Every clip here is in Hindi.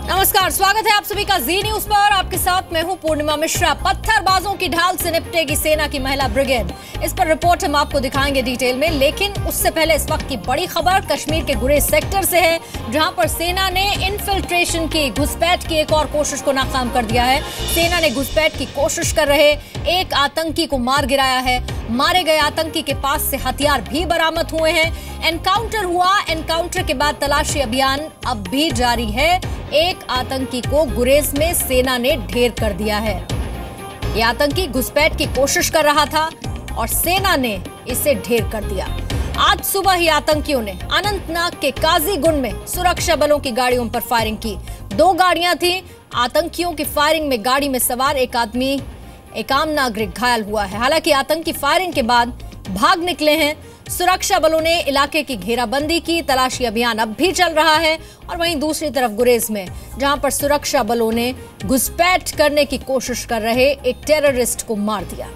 नमस्कार, स्वागत है आप सभी का जी न्यूज पर। आपके साथ मैं हूं पूर्णिमा मिश्रा। पत्थरबाजों की ढाल से निपटेगी सेना की महिला ब्रिगेड, इस पर रिपोर्ट हम आपको दिखाएंगे डिटेल में। लेकिन उससे पहले इस वक्त की बड़ी खबर कश्मीर के गुरेज सेक्टर से है, जहां पर सेना ने इन्फिल्ट्रेशन की, घुसपैठ की एक और कोशिश को नाकाम कर दिया है। सेना ने घुसपैठ की कोशिश कर रहे एक आतंकी को मार गिराया है। मारे गए आतंकी के पास से हथियार भी बरामद हुए हैं। एनकाउंटर हुआ, एनकाउंटर के बाद तलाशी अभियान अब भी जारी है। एक आतंकी को गुरेज में सेना ने ढेर कर दिया है। यह आतंकी घुसपैठ की कोशिश कर रहा था और सेना ने इसे ढेर कर दिया। आज सुबह ही आतंकियों ने अनंतनाग के काजीगुंड में सुरक्षा बलों की गाड़ियों पर फायरिंग की। 2 गाड़ियां थी। आतंकियों की फायरिंग में गाड़ी में सवार एक आम नागरिक घायल हुआ है। हालांकि आतंकी फायरिंग के बाद भाग निकले हैं। सुरक्षा बलों ने इलाके की घेराबंदी की। तलाशी अभियान अब भी चल रहा है। और वहीं दूसरी तरफ गुरेज में, जहां पर सुरक्षा बलों ने घुसपैठ करने की कोशिश कर रहे एक टेररिस्ट को मार दिया।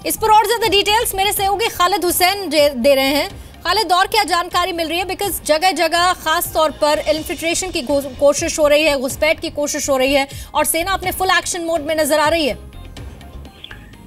इस पर और ज्यादा डिटेल्स मेरे सहयोगी खालिद हुसैन दे रहे हैं। खालिद, और क्या जानकारी मिल रही है? बिकॉज जगह जगह खास तौर पर इन्फिल्ट्रेशन की कोशिश हो रही है, घुसपैठ की कोशिश हो रही है और सेना अपने फुल एक्शन मोड में नजर आ रही है।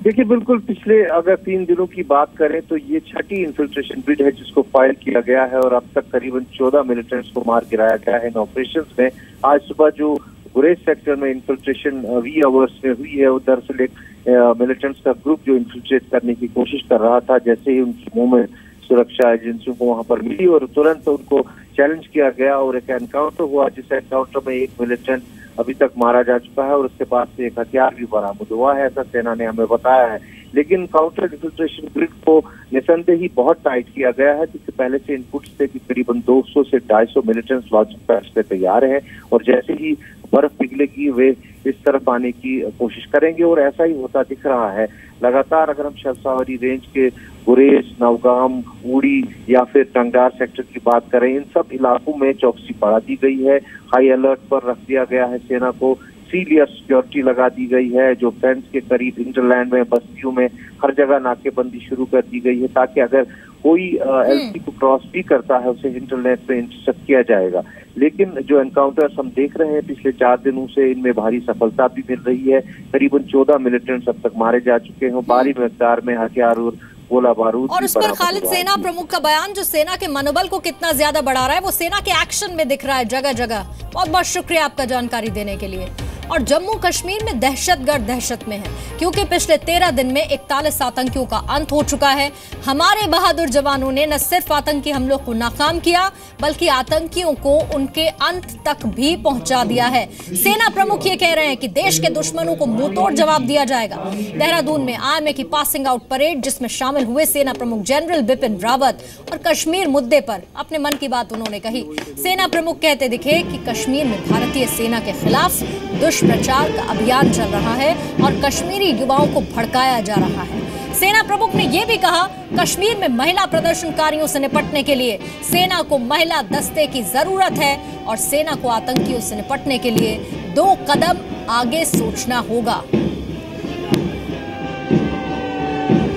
देखिए, बिल्कुल पिछले अगर 3 दिनों की बात करें तो ये 6ठी इन्फिल्ट्रेशन बिड है जिसको फाइल किया गया है और अब तक करीबन 14 मिलिटेंट्स को मार गिराया गया है इन ऑपरेशंस में। आज सुबह जो गुरेज सेक्टर में इन्फिल्ट्रेशन वी आवर्स में हुई है, वो दरअसल एक मिलिटेंट्स का ग्रुप जो इन्फिल्ट्रेट करने की कोशिश कर रहा था, जैसे ही उनकी मुंह में सुरक्षा एजेंसियों को वहां पर मिली और तुरंत उनको चैलेंज किया गया और एक एनकाउंटर हुआ, जिस एनकाउंटर में एक मिलिटेंट अभी तक मारा जा चुका है और उसके पास से एक हथियार भी बरामद हुआ है, ऐसा सेना ने हमें बताया है। लेकिन काउंटर इन्फिल्ट्रेशन ग्रिड को निसंदेह ही बहुत टाइट किया गया है, जिससे पहले से इनपुट्स थे कि करीबन 200 से 250 मिलिटेंट्स लॉन्चिंग पैड्स पे तैयार हैं और जैसे ही बर्फ पिघलेगी वे इस तरफ आने की कोशिश करेंगे और ऐसा ही होता दिख रहा है। लगातार अगर हम शबसावरी रेंज के गुरेज, नवगाम, उड़ी या फिर टंगडार सेक्टर की बात करें, इन सब इलाकों में चौकसी बढ़ा दी गई है। हाई अलर्ट पर रख दिया गया है सेना को। 3 लेयर सिक्योरिटी लगा दी गई है। जो फेंस के करीब इंटरलैंड में, बस्तियों में हर जगह नाकेबंदी शुरू कर दी गई है, ताकि अगर कोई एलसी को क्रॉस भी करता है उसे इंटरनेट पे इंटरसेप्ट किया जाएगा। लेकिन जो एनकाउंटर्स हम देख रहे हैं पिछले 4 दिनों से, इनमें भारी सफलता भी मिल रही है। करीबन 14 मिलिटेंट्स अब तक मारे जा चुके हैं। भारी मिकदार में हथियार और गोला बारूद। और उस पर खालिद, सेना प्रमुख का बयान जो सेना के मनोबल को कितना ज्यादा बढ़ा रहा है, वो सेना के एक्शन में दिख रहा है जगह जगह। बहुत बहुत शुक्रिया आपका जानकारी देने के लिए। और जम्मू कश्मीर में दहशतगर्द दहशत में है, क्योंकि पिछले 13 दिन में 41 आतंकियों का अंत हो चुका है। हमारे बहादुर जवानों ने न सिर्फ आतंकी हमलों को नाकाम किया, बल्कि आतंकियों को उनके अंत तक भी पहुंचा दिया है। सेना प्रमुख ये कह रहे हैं कि देश के दुश्मनों को मुंहतोड़ जवाब दिया जाएगा। देहरादून में आर्मी की पासिंग आउट परेड, जिसमें शामिल हुए सेना प्रमुख जनरल बिपिन रावत, और कश्मीर मुद्दे पर अपने मन की बात उन्होंने कही। सेना प्रमुख कहते दिखे कि कश्मीर में भारतीय सेना के खिलाफ दुष्प्रचार का अभियान चल रहा है और कश्मीरी युवाओं को भड़काया जा रहा है। सेना प्रमुख ने यह भी कहा, कश्मीर में महिला प्रदर्शनकारियों से निपटने के लिए सेना को महिला दस्ते की जरूरत है और सेना को आतंकियों से निपटने के लिए 2 कदम आगे सोचना होगा।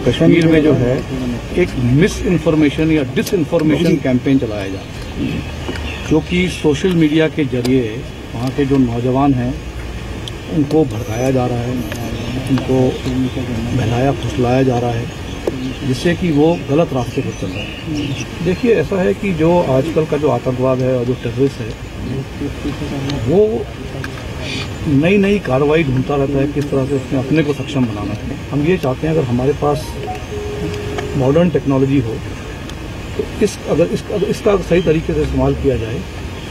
कश्मीर में जो है एक मिस इन्फॉर्मेशन या डिस इन्फॉर्मेशन कैंपेन चलाया जा रहा है, क्योंकि सोशल मीडिया के जरिए वहाँ के जो नौजवान हैं उनको भड़काया जा रहा है, उनको बहलाया फुसलाया जा रहा है, जिससे कि वो गलत रास्ते पर चल रहा है। देखिए, ऐसा है कि जो आजकल का जो आतंकवाद है और जो टेररिस्ट है, वो नई नई कार्रवाई ढूंढता रहता है किस तरह से उसने अपने को सक्षम बनाना है। हम ये चाहते हैं अगर हमारे पास मॉडर्न टेक्नोलॉजी हो तो अगर इसका सही तरीके से इस्तेमाल किया जाए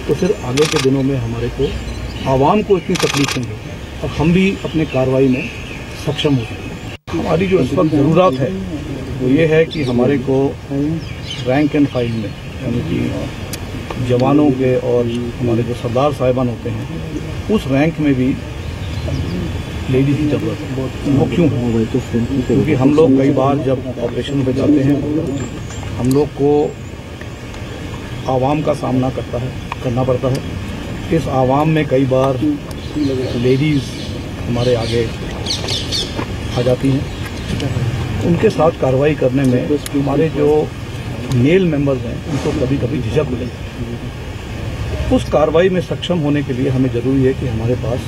तो फिर आगे के दिनों में हमारे को आवाम को इतनी तकलीफ नहीं होगी और हम भी अपने कार्रवाई में सक्षम हो सकें। हमारी जो इस वक्त ज़रूरत है वो ये है कि हमारे को रैंक एंड फाइल में, यानी कि जवानों के और हमारे जो सरदार साहिबान होते हैं, उस रैंक में भी लेडीज की जरूरत है। वो क्यों? क्योंकि हम लोग कई बार जब ऑपरेशन पे जाते हैं, हम लोग को आवाम का सामना करना पड़ता है। इस आवाम में कई बार लेडीज़ हमारे आगे आ जाती हैं। उनके साथ कार्रवाई करने में हमारे जो मेल मेंबर्स हैं उनको कभी कभी झिझक होती है। उस कार्रवाई में सक्षम होने के लिए हमें जरूरी है कि हमारे पास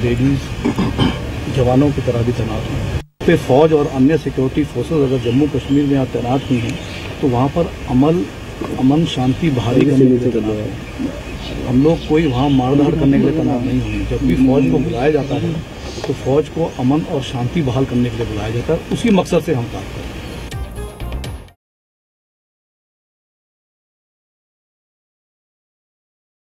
लेडीज जवानों की तरह भी तैनात हों। पे फौज और अन्य सिक्योरिटी फोर्सेस अगर जम्मू कश्मीर में यहाँ तैनात हुई हैं तो वहाँ पर अमन शांति बहाली करने के लिए तैनात है। हम लोग कोई वहाँ मारधाड़ करने के लिए तैनात नहीं होंगे। जब भी फौज को बुलाया जाता है तो फौज को अमन और शांति बहाल करने के लिए बुलाया जाता है। उसी मकसद से हम काम करते हैं।